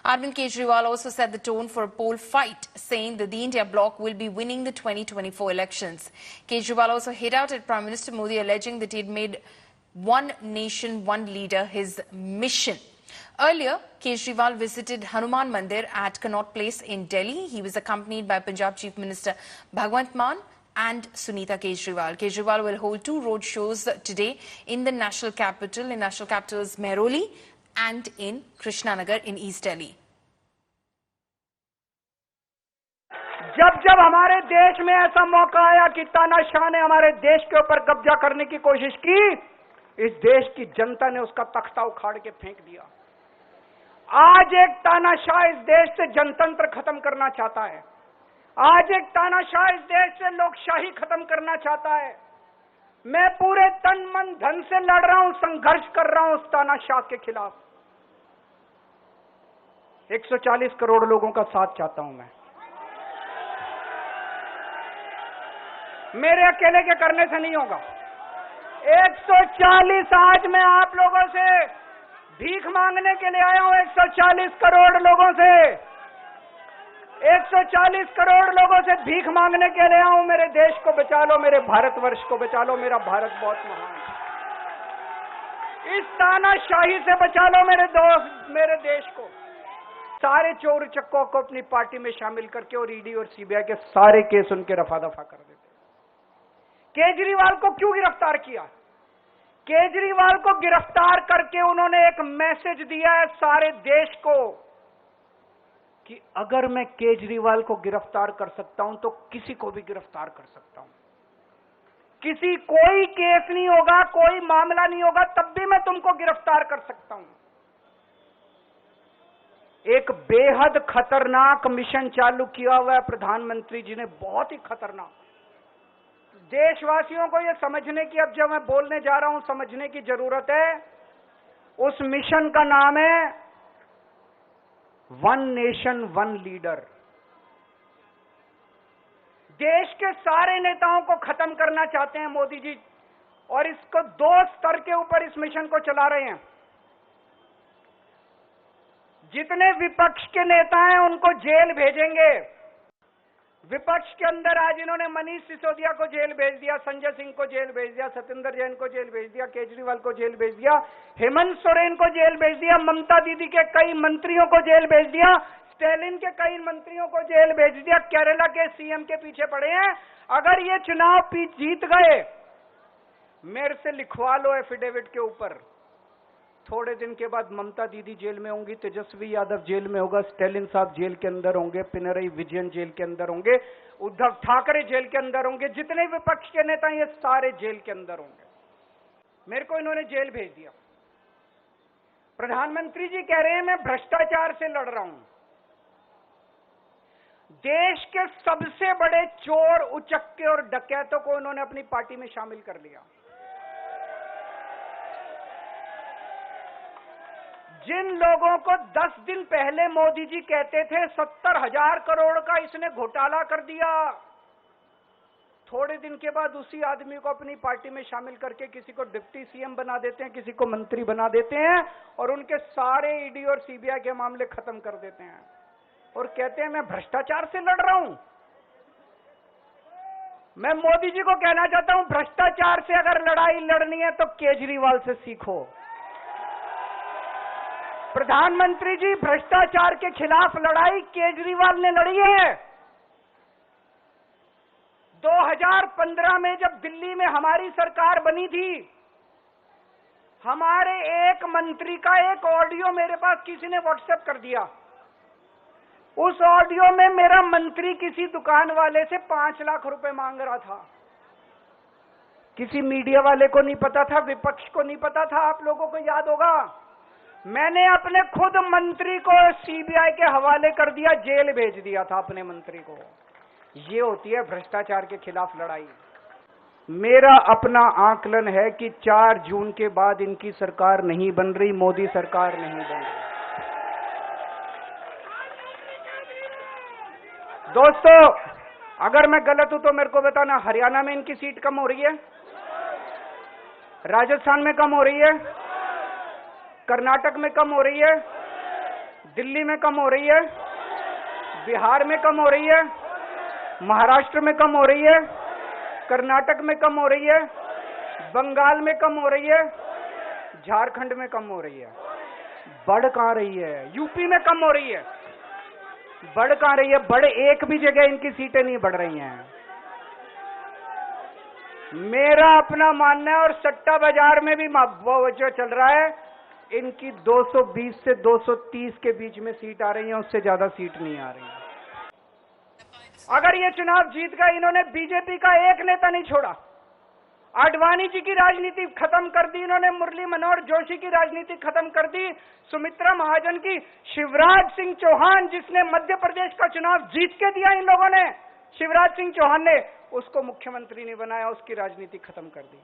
Arvind Kejriwal also set the tone for a poll fight, saying that the India bloc will be winning the 2024 elections. Kejriwal also hit out at Prime Minister Modi, alleging that he had made one nation, one leader his mission. Earlier, Kejriwal visited Hanuman Mandir at Connaught Place in Delhi. He was accompanied by Punjab Chief Minister Bhagwant Mann and Sunita Kejriwal. Kejriwal will hold two road shows today in the national capital's Mehrauli and in Krishnanagar in East Delhi. जब जब हमारे देश में ऐसा मौका आया कि तानाशाह ने हमारे देश के ऊपर कब्जा करने की कोशिश की, इस देश की जनता ने उसका तख्ता उखाड़ के फेंक दिया। आज एक तानाशाह इस देश से जनतंत्र खत्म करना चाहता है। आज एक तानाशाह इस देश से लोकशाही खत्म करना चाहता है। मैं पूरे तन मन धन से लड़ रहा हूं, संघर्ष कर रहा हूं उस तानाशाह के खिलाफ। 140 करोड़ लोगों का साथ चाहता हूं मैं। मेरे अकेले के करने से नहीं होगा। 140 आज मैं आप लोगों से भीख मांगने के लिए आया हूं। 140 करोड़ लोगों से 140 करोड़ लोगों से भीख मांगने के लिए आया हूं। मेरे देश को बचा लो, मेरे भारतवर्ष को बचा लो। मेरा भारत बहुत महान है। इस तानाशाही से बचा लो मेरे दोस्त, मेरे देश को। सारे चोर चक्कों को अपनी पार्टी में शामिल करके और ईडी और सीबीआई के सारे केस उनके रफा दफा कर देते। केजरीवाल को क्यों गिरफ्तार किया? केजरीवाल को गिरफ्तार करके उन्होंने एक मैसेज दिया है सारे देश को कि अगर मैं केजरीवाल को गिरफ्तार कर सकता हूं तो किसी को भी गिरफ्तार कर सकता हूं। कोई केस नहीं होगा, कोई मामला नहीं होगा, तब भी मैं तुमको गिरफ्तार कर सकता हूं। एक बेहद खतरनाक मिशन चालू किया हुआ है प्रधानमंत्री जी ने, बहुत ही खतरनाक। देशवासियों को यह समझने की, अब जब मैं बोलने जा रहा हूं, समझने की जरूरत है। उस मिशन का नाम है वन नेशन वन लीडर। देश के सारे नेताओं को खत्म करना चाहते हैं मोदी जी, और इसको 2 स्तर के ऊपर इस मिशन को चला रहे हैं। जितने विपक्ष के नेता हैं उनको जेल भेजेंगे। विपक्ष के अंदर आज इन्होंने मनीष सिसोदिया को जेल भेज दिया, संजय सिंह को जेल भेज दिया, सत्येंद्र जैन को जेल भेज दिया, केजरीवाल को जेल भेज दिया, हेमंत सोरेन को जेल भेज दिया, ममता दीदी के कई मंत्रियों को जेल भेज दिया, स्टैलिन के कई मंत्रियों को जेल भेज दिया। केरला के सीएम के पीछे पड़े हैं। अगर ये चुनाव जीत गए, मेरे से लिखवा लो एफिडेविट के ऊपर, थोड़े दिन के बाद ममता दीदी जेल में होंगी, तेजस्वी यादव जेल में होगा, स्टैलिन साहब जेल के अंदर होंगे, पिनरई विजयन जेल के अंदर होंगे, उद्धव ठाकरे जेल के अंदर होंगे, जितने विपक्ष के नेता ये सारे जेल के अंदर होंगे। मेरे को इन्होंने जेल भेज दिया। प्रधानमंत्री जी कह रहे हैं मैं भ्रष्टाचार से लड़ रहा हूं। देश के सबसे बड़े चोर, उचक्के और डकैतों को इन्होंने अपनी पार्टी में शामिल कर लिया। जिन लोगों को 10 दिन पहले मोदी जी कहते थे 70,000 करोड़ का इसने घोटाला कर दिया, थोड़े दिन के बाद उसी आदमी को अपनी पार्टी में शामिल करके किसी को डिप्टी सीएम बना देते हैं, किसी को मंत्री बना देते हैं, और उनके सारे ईडी और सीबीआई के मामले खत्म कर देते हैं, और कहते हैं मैं भ्रष्टाचार से लड़ रहा हूं। मैं मोदी जी को कहना चाहता हूं, भ्रष्टाचार से अगर लड़ाई लड़नी है तो केजरीवाल से सीखो। प्रधानमंत्री जी, भ्रष्टाचार के खिलाफ लड़ाई केजरीवाल ने लड़ी है। 2015 में जब दिल्ली में हमारी सरकार बनी थी, हमारे एक मंत्री का एक ऑडियो मेरे पास किसी ने व्हाट्सएप कर दिया। उस ऑडियो में मेरा मंत्री किसी दुकान वाले से 5 लाख रुपए मांग रहा था। किसी मीडिया वाले को नहीं पता था, विपक्ष को नहीं पता था। आप लोगों को याद होगा, मैंने अपने खुद मंत्री को सीबीआई के हवाले कर दिया, जेल भेज दिया था अपने मंत्री को। ये होती है भ्रष्टाचार के खिलाफ लड़ाई। मेरा अपना आकलन है कि 4 जून के बाद इनकी सरकार नहीं बन रही, मोदी सरकार नहीं बन रही। दोस्तों, अगर मैं गलत हूं तो मेरे को बताना। हरियाणा में इनकी सीट कम हो रही है, राजस्थान में कम हो रही है, कर्नाटक में कम हो रही है, दिल्ली में कम हो रही है, बिहार में कम हो रही है, महाराष्ट्र में कम हो रही है, कर्नाटक में कम हो रही है, बंगाल में कम हो रही है, झारखंड में कम हो रही है। बढ़ कहां रही है? यूपी में कम हो रही है। बढ़ कहां रही है? बढ़ एक भी जगह इनकी सीटें नहीं बढ़ रही हैं। मेरा अपना मानना है, और सट्टा बाजार में भी वो जो चल रहा है, इनकी 220 से 230 के बीच में सीट आ रही है, उससे ज्यादा सीट नहीं आ रही है। अगर ये चुनाव जीत गए, इन्होंने बीजेपी का एक नेता नहीं छोड़ा। आडवाणी जी की राजनीति खत्म कर दी इन्होंने, मुरली मनोहर जोशी की राजनीति खत्म कर दी, सुमित्रा महाजन की, शिवराज सिंह चौहान जिसने मध्य प्रदेश का चुनाव जीत के दिया, इन लोगों ने, शिवराज सिंह चौहान ने उसको मुख्यमंत्री नहीं बनाया, उसकी राजनीति खत्म कर दी।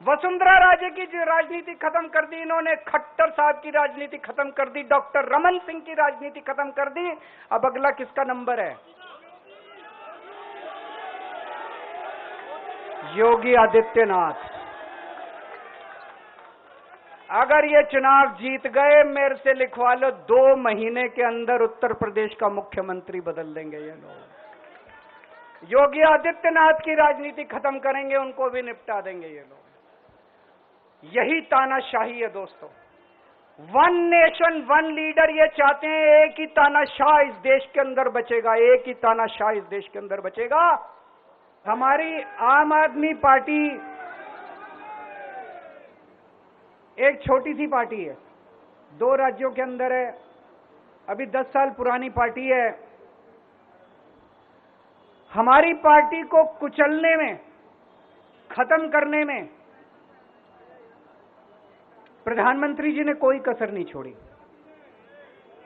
वसुंधरा राजे की राजनीति खत्म कर दी इन्होंने, खट्टर साहब की राजनीति खत्म कर दी, डॉक्टर रमन सिंह की राजनीति खत्म कर दी। अब अगला किसका नंबर है? योगी आदित्यनाथ। अगर ये चुनाव जीत गए, मेरे से लिखवा लो, 2 महीने के अंदर उत्तर प्रदेश का मुख्यमंत्री बदल देंगे ये लोग। योगी आदित्यनाथ की राजनीति खत्म करेंगे, उनको भी निपटा देंगे ये लोग। यही तानाशाही है दोस्तों। 1 नेशन 1 लीडर ये चाहते हैं। एक ही तानाशाह इस देश के अंदर बचेगा, एक ही तानाशाह इस देश के अंदर बचेगा। हमारी आम आदमी पार्टी एक छोटी सी पार्टी है, 2 राज्यों के अंदर है, अभी 10 साल पुरानी पार्टी है। हमारी पार्टी को कुचलने में, खत्म करने में प्रधानमंत्री जी ने कोई कसर नहीं छोड़ी।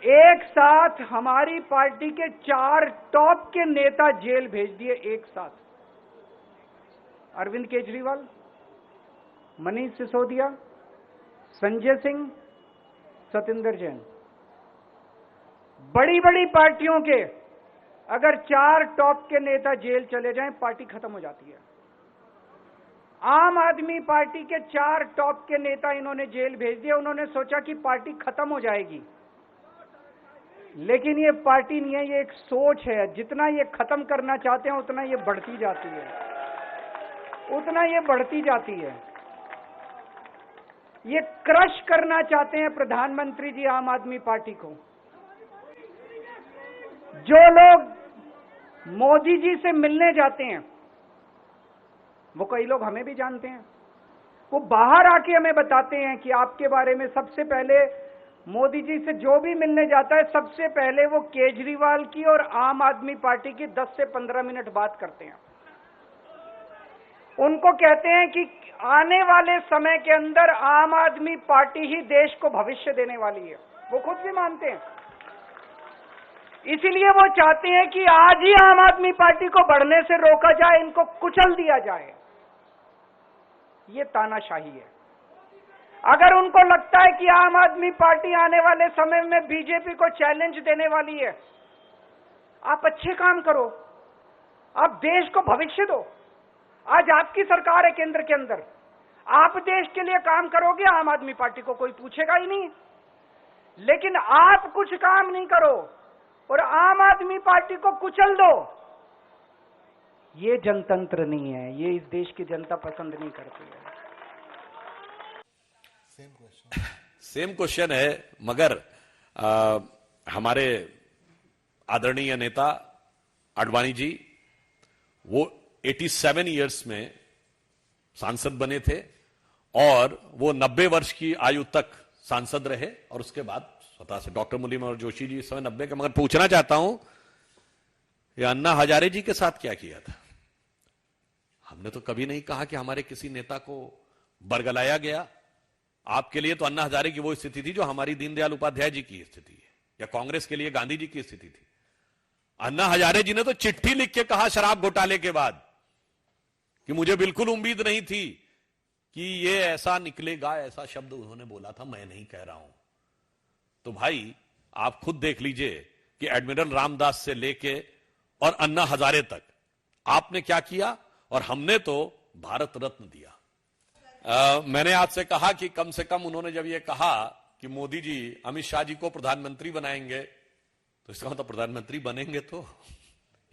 एक साथ हमारी पार्टी के 4 टॉप के नेता जेल भेज दिए एक साथ। अरविंद केजरीवाल, मनीष सिसोदिया, संजय सिंह, सतिंदर जैन। बड़ी बड़ी पार्टियों के अगर 4 टॉप के नेता जेल चले जाएं, पार्टी खत्म हो जाती है। आम आदमी पार्टी के 4 टॉप के नेता इन्होंने जेल भेज दिए। उन्होंने सोचा कि पार्टी खत्म हो जाएगी, लेकिन ये पार्टी नहीं है, ये एक सोच है। जितना ये खत्म करना चाहते हैं, उतना ये बढ़ती जाती है, उतना ये बढ़ती जाती है। ये क्रश करना चाहते हैं प्रधानमंत्री जी आम आदमी पार्टी को। जो लोग मोदी जी से मिलने जाते हैं, वो कई लोग हमें भी जानते हैं, वो बाहर आके हमें बताते हैं कि आपके बारे में सबसे पहले मोदी जी से जो भी मिलने जाता है, सबसे पहले वो केजरीवाल की और आम आदमी पार्टी की 10 से 15 मिनट बात करते हैं। उनको कहते हैं कि आने वाले समय के अंदर आम आदमी पार्टी ही देश को भविष्य देने वाली है। वो खुद भी मानते हैं। इसीलिए वो चाहते हैं कि आज ही आम आदमी पार्टी को बढ़ने से रोका जाए, इनको कुचल दिया जाए। ये तानाशाही है। अगर उनको लगता है कि आम आदमी पार्टी आने वाले समय में बीजेपी को चैलेंज देने वाली है, आप अच्छे काम करो, आप देश को भविष्य दो। आज आपकी सरकार है केंद्र के अंदर, आप देश के लिए काम करोगे, आम आदमी पार्टी को कोई पूछेगा ही नहीं। लेकिन आप कुछ काम नहीं करो और आम आदमी पार्टी को कुचल दो, ये जनतंत्र नहीं है, ये इस देश की जनता पसंद नहीं करती है। सेम क्वेश्चन है, मगर हमारे आदरणीय नेता आडवाणी जी, वो 87 इयर्स में सांसद बने थे और वो 90 वर्ष की आयु तक सांसद रहे और उसके बाद स्वतः से डॉक्टर मुरली मनोहर जोशी जी इस समय 90 के। मगर पूछना चाहता हूं, ये अन्ना हजारे जी के साथ क्या किया था? हमने तो कभी नहीं कहा कि हमारे किसी नेता को बरगलाया गया। आपके लिए तो अन्ना हजारे की वो स्थिति थी जो हमारी दीनदयाल उपाध्याय जी की स्थिति है, या कांग्रेस के लिए गांधी जी की स्थिति थी। अन्ना हजारे जी ने तो चिट्ठी लिख के कहा शराब घोटाले के बाद कि मुझे बिल्कुल उम्मीद नहीं थी कि ये ऐसा निकलेगा, ऐसा शब्द उन्होंने बोला था, मैं नहीं कह रहा हूं। तो भाई आप खुद देख लीजिए कि एडमिरल रामदास से लेके और अन्ना हजारे तक आपने क्या किया, और हमने तो भारत रत्न दिया। मैंने आपसे कहा कि कम से कम उन्होंने जब ये कहा कि मोदी जी अमित शाह जी को प्रधानमंत्री बनाएंगे, तो इसका मतलब प्रधानमंत्री बनेंगे, तो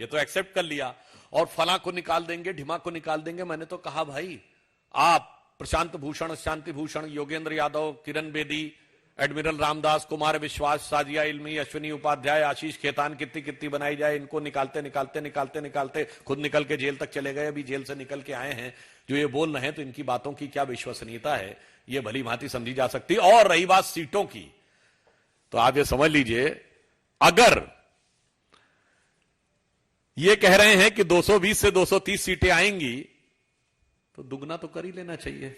ये तो एक्सेप्ट कर लिया। और फला को निकाल देंगे, ढिमा को निकाल देंगे। मैंने तो कहा भाई, आप प्रशांत भूषण, शांति भूषण, योगेंद्र यादव, किरण बेदी, एडमिरल रामदास, कुमार विश्वास, साजिया इल्मी, अश्विनी उपाध्याय, आशीष खेतान, कितनी कितनी बनाई जाए, इनको निकालते निकालते निकालते निकालते खुद निकल के जेल तक चले गए, अभी जेल से निकल के आए हैं। जो ये बोल रहे हैं, तो इनकी बातों की क्या विश्वसनीयता है, ये भली भांति समझी जा सकती। और रही बात सीटों की, तो आप ये समझ लीजिए, अगर ये कह रहे हैं कि 220 से 230 सीटें आएंगी, तो दुगना तो कर ही लेना चाहिए।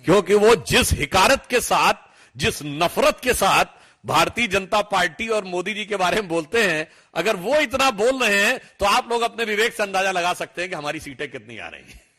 क्योंकि वो जिस हिकारत के साथ, जिस नफरत के साथ भारतीय जनता पार्टी और मोदी जी के बारे में बोलते हैं, अगर वो इतना बोल रहे हैं, तो आप लोग अपने विवेक से अंदाजा लगा सकते हैं कि हमारी सीटें कितनी आ रही हैं।